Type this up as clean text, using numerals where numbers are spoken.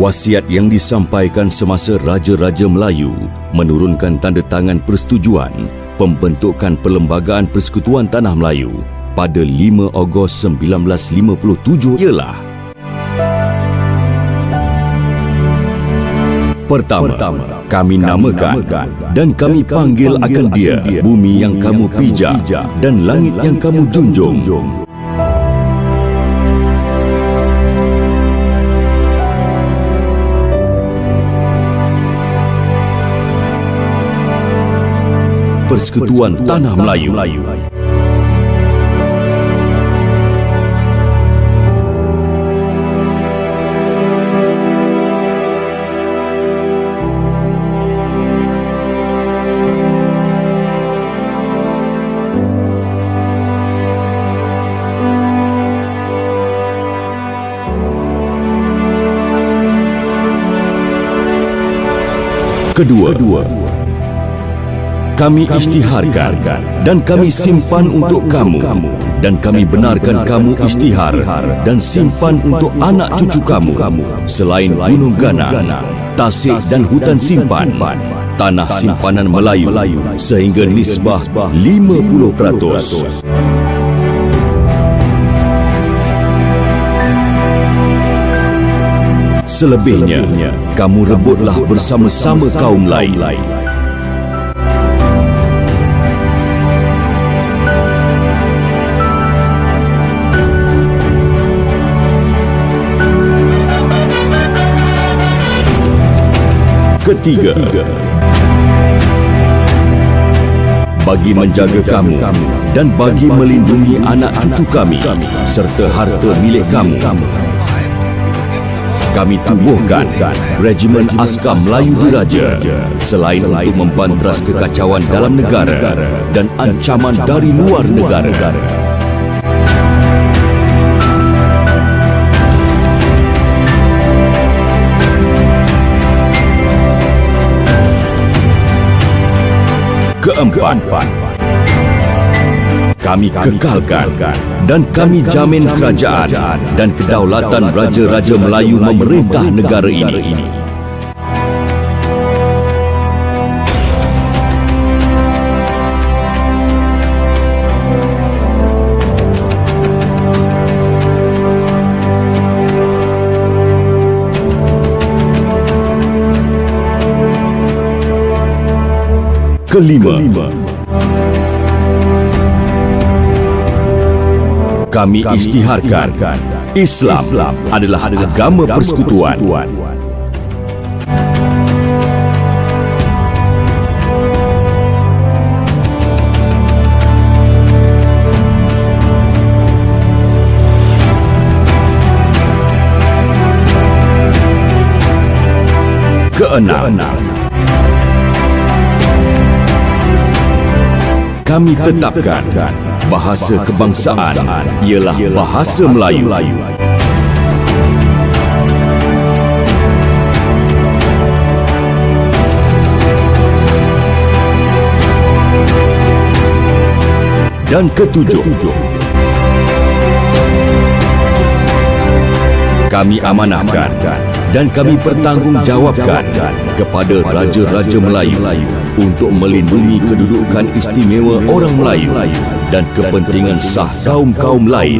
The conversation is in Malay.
Wasiat yang disampaikan semasa Raja-Raja Melayu menurunkan tanda tangan persetujuan pembentukan Perlembagaan Persekutuan Tanah Melayu pada 5 Ogos 1957 ialah: Pertama, kami namakan dan kami panggil akan dia bumi yang kamu pijak dan langit yang kamu junjung. Persekutuan Tanah Melayu. Kedua, kami isytiharkan dan kami simpan untuk kamu dan kami benarkan kamu isytihar dan simpan untuk anak cucu kamu selain Gunung Ganang, Tasik dan hutan simpan, tanah simpanan Melayu sehingga nisbah 50%. Selebihnya, kamu rebutlah bersama-sama kaum lain. Ketiga, bagi menjaga kamu dan bagi melindungi anak cucu kami serta harta milik kamu, kami tubuhkan Regimen Askar Melayu Diraja selain untuk membantras kekacauan dalam negara dan ancaman dari luar negara. Keempat, kami kekalkan dan kami jamin kerajaan dan kedaulatan Raja-Raja Melayu memerintah negara ini. Kelima, kami isytiharkan Islam adalah agama persekutuan. Keenam, kami tetapkan bahasa kebangsaan ialah bahasa Melayu. Dan ketujuh, kami amanahkan dan kami bertanggungjawabkan kepada Raja-Raja Melayu untuk melindungi kedudukan istimewa orang Melayu dan kepentingan sah kaum-kaum lain